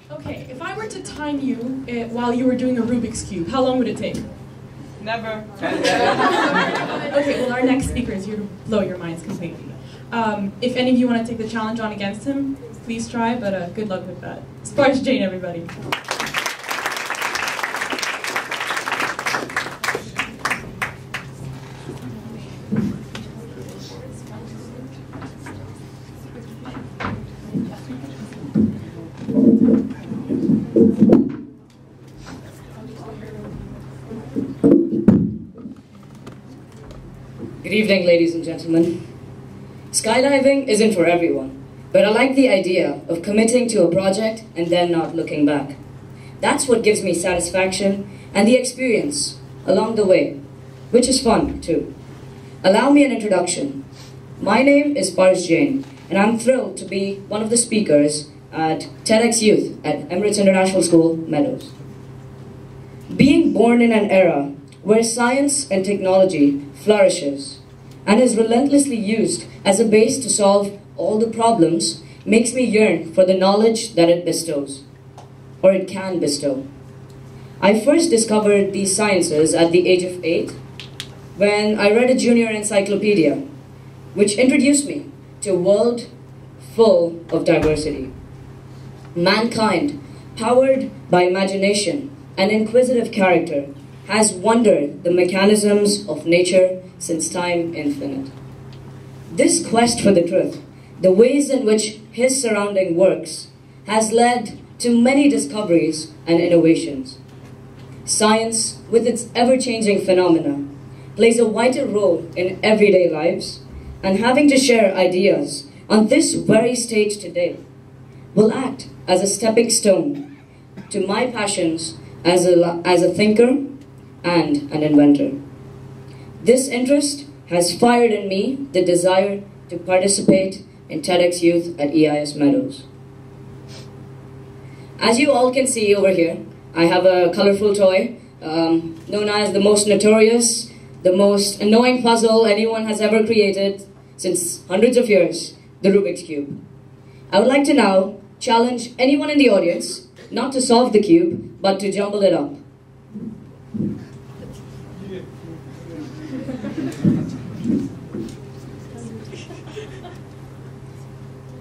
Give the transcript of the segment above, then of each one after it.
Okay, if I were to time you while you were doing a Rubik's Cube, how long would it take? Never. Okay, well our next speaker is here to blow your minds completely. If any of you want to take the challenge on against him, please try, but good luck with that. Sparsh Jain, everybody. Good evening, ladies and gentlemen. Skydiving isn't for everyone, but I like the idea of committing to a project and then not looking back. That's what gives me satisfaction and the experience along the way, which is fun too. Allow me an introduction. My name is Sparsh Jain, and I'm thrilled to be one of the speakers at TEDxYouth at Emirates International School, Meadows. Being born in an era where science and technology flourishes and is relentlessly used as a base to solve all the problems makes me yearn for the knowledge that it bestows, or it can bestow. I first discovered these sciences at the age of 8 when I read a junior encyclopedia, which introduced me to a world full of diversity. Mankind, powered by imagination and inquisitive character, has wondered the mechanisms of nature since time infinite. This quest for the truth, the ways in which his surrounding works, has led to many discoveries and innovations. Science, with its ever-changing phenomena, plays a vital role in everyday lives, and having to share ideas on this very stage today will act as a stepping stone to my passions as a thinker and an inventor. This interest has fired in me the desire to participate in TEDxYouth at EISM Meadows. As you all can see over here, I have a colorful toy known as the most notorious, the most annoying puzzle anyone has ever created since hundreds of years, the Rubik's Cube. I would like to now challenge anyone in the audience not to solve the cube, but to jumble it up.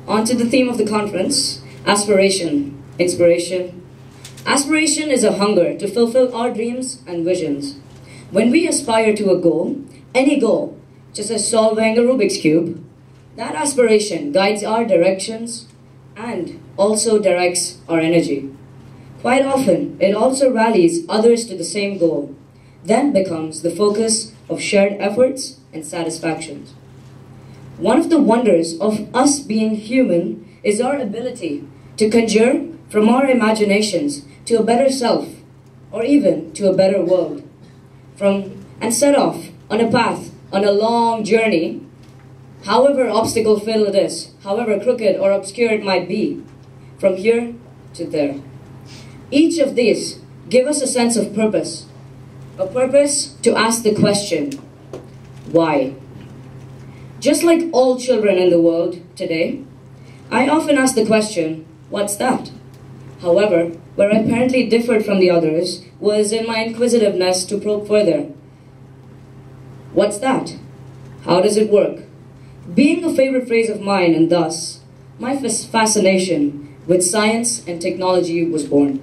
On to the theme of the conference, aspiration, inspiration. Aspiration is a hunger to fulfill our dreams and visions. When we aspire to a goal, any goal, just as solving a Rubik's Cube, that aspiration guides our directions and also directs our energy. Quite often, it also rallies others to the same goal, then becomes the focus of shared efforts and satisfactions. One of the wonders of us being human is our ability to conjure from our imaginations to a better self, or even to a better world, and set off on a path, on a long journey, however obstacle-filled it is, however crooked or obscure it might be, from here to there. Each of these give us a sense of purpose, a purpose to ask the question, why? Just like all children in the world today, I often ask the question, what's that? However, where I apparently differed from the others was in my inquisitiveness to probe further. What's that? How does it work? Being a favorite phrase of mine, and thus, my fascination with science and technology was born.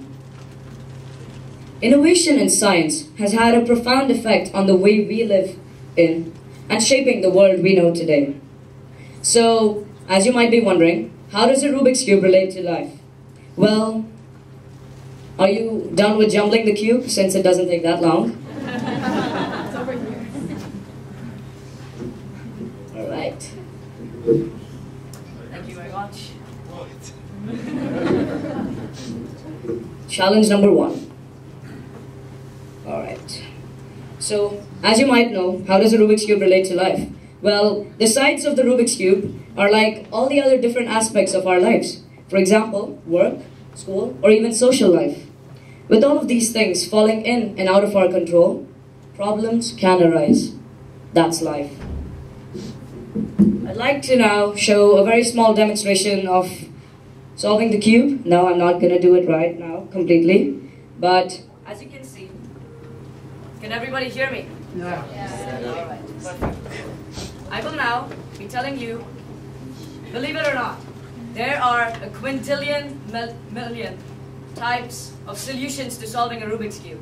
Innovation in science has had a profound effect on the way we live in and shaping the world we know today. So, as you might be wondering, how does a Rubik's Cube relate to life? Well, are you done with jumbling the cube, since it doesn't take that long? It's over here. All right. Thank you very much. Challenge number 1. All right. So, as you might know, how does a Rubik's Cube relate to life? Well, the sides of the Rubik's Cube are like all the other different aspects of our lives. For example, work, school, or even social life. With all of these things falling in and out of our control, problems can arise. That's life. I'd like to now show a very small demonstration of Solving the cube, now I'm not gonna do it right now completely, but as you can see, can everybody hear me? Yeah. All right, perfect. I will now be telling you, believe it or not, there are a quintillion million types of solutions to solving a Rubik's Cube.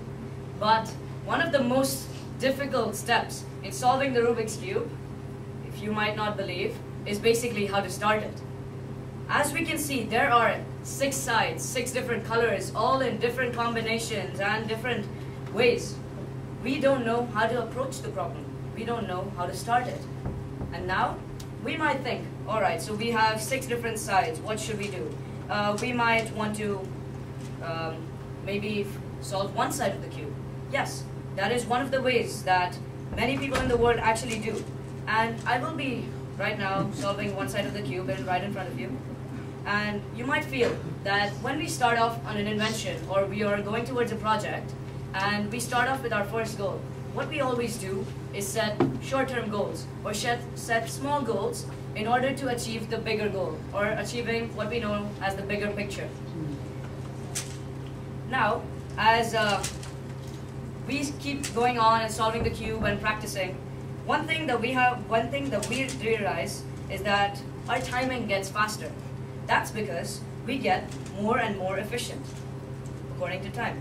But one of the most difficult steps in solving the Rubik's Cube, if you might not believe, is basically how to start it. As we can see, there are 6 sides, 6 different colors, all in different combinations and different ways. We don't know how to approach the problem. We don't know how to start it. And now, we might think, alright, so we have 6 different sides, what should we do? We might want to maybe solve one side of the cube. Yes, that is one of the ways that many people in the world actually do. And I will be right now solving one side of the cube and right in front of you. And you might feel that when we start off on an invention or we are going towards a project and we start off with our first goal, what we always do is set short-term goals or set small goals in order to achieve the bigger goal or achieving what we know as the bigger picture. Now, as we keep going on and solving the cube and practicing, one thing that we realize is that our timing gets faster. That's because we get more and more efficient according to time.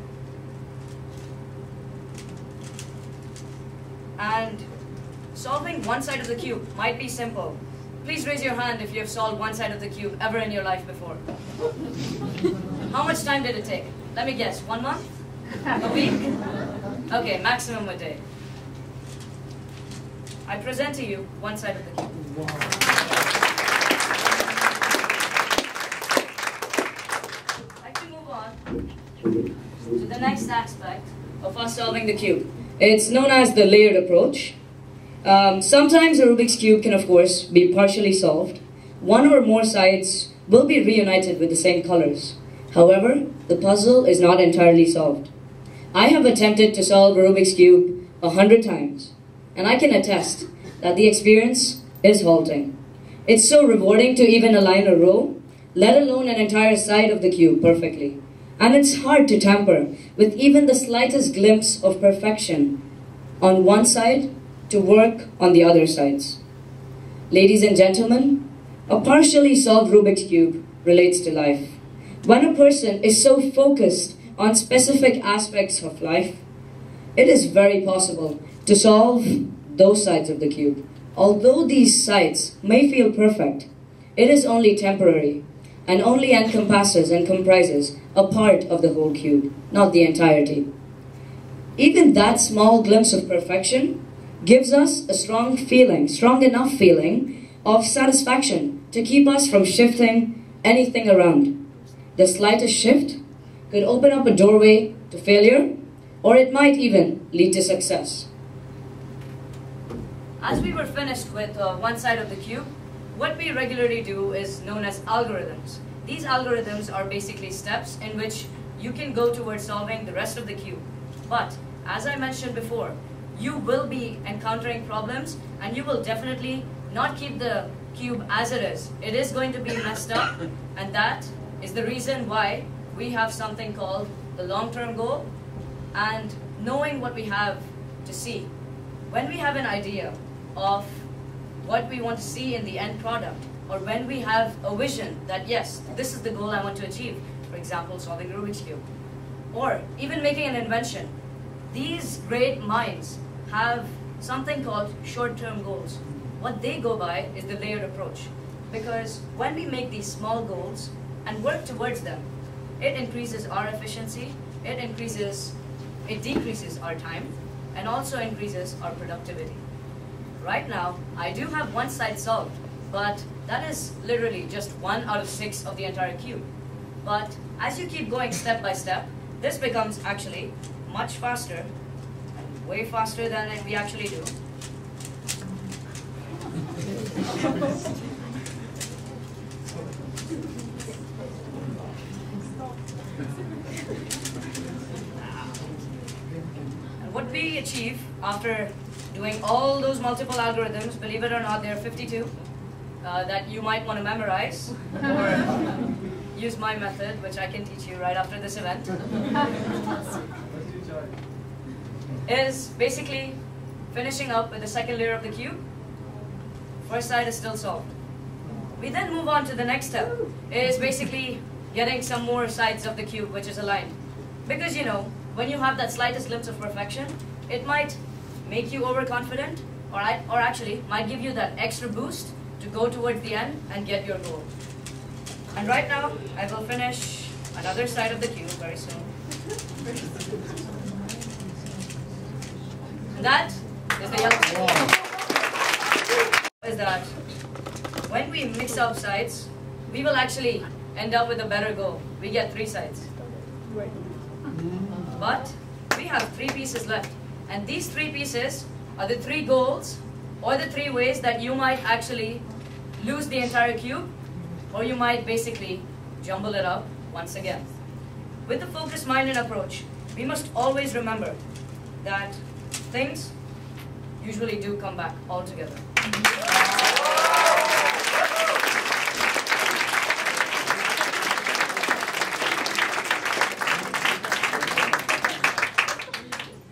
And solving one side of the cube might be simple. Please raise your hand if you have solved one side of the cube ever in your life before. How much time did it take? Let me guess, 1 month? A week? Okay, maximum a day. I present to you one side of the cube. Wow. I'd like to move on to the next aspect of us solving the cube. It's known as the layered approach. Sometimes a Rubik's Cube can, of course, be partially solved. One or more sides will be reunited with the same colors. However, the puzzle is not entirely solved. I have attempted to solve a Rubik's Cube 100 times, and I can attest that the experience is halting. It's so rewarding to even align a row, let alone an entire side of the cube perfectly. And it's hard to tamper with even the slightest glimpse of perfection on one side to work on the other sides. Ladies and gentlemen, a partially solved Rubik's Cube relates to life. When a person is so focused on specific aspects of life, it is very possible to solve those sides of the cube. Although these sides may feel perfect, it is only temporary and only encompasses and comprises a part of the whole cube, not the entirety. Even that small glimpse of perfection gives us a strong enough feeling of satisfaction to keep us from shifting anything around. The slightest shift could open up a doorway to failure, or it might even lead to success. As we were finished with one side of the cube, what we regularly do is known as algorithms. These algorithms are basically steps in which you can go towards solving the rest of the cube. But, as I mentioned before, you will be encountering problems and you will definitely not keep the cube as it is. It is going to be messed up, and that is the reason why we have something called the long-term goal and knowing what we have to see. When we have an idea of what we want to see in the end product, or when we have a vision that yes, this is the goal I want to achieve, for example, solving Rubik's Cube, or even making an invention, these great minds have something called short-term goals. What they go by is the layered approach, because when we make these small goals and work towards them, it increases our efficiency, it decreases our time, and also increases our productivity. Right now, I do have one side solved, but that is literally just 1 out of 6 of the entire cube. But as you keep going step by step, this becomes actually much faster, and way faster than we actually do. And what we achieve after doing all those multiple algorithms, believe it or not, there are 52 that you might want to memorize, or use my method, which I can teach you right after this event, is basically finishing up with the second layer of the cube. First side is still solved. We then move on to the next step, is basically getting some more sides of the cube which is aligned. Because you know, when you have that slightest glimpse of perfection, it might make you overconfident, or actually might give you that extra boost to go towards the end and get your goal. And right now, I will finish another side of the cube very soon. And that is the yellow side. Is that when we mix up sides, we will actually end up with a better goal. We get 3 sides. But we have 3 pieces left. And these 3 pieces are the 3 goals, or the 3 ways that you might actually lose the entire cube, or you might basically jumble it up once again. With the focused mind and approach, we must always remember that things usually do come back all together.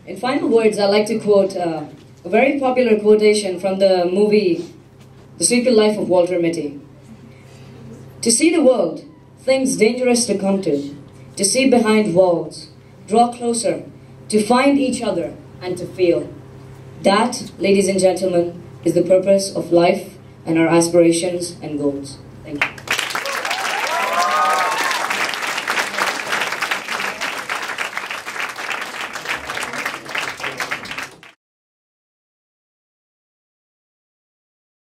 In final words, I'd like to quote a very popular quotation from the movie The Secret Life of Walter Mitty. To see the world, things dangerous to come to see behind walls, draw closer, to find each other and to feel. That, ladies and gentlemen, is the purpose of life and our aspirations and goals. Thank you.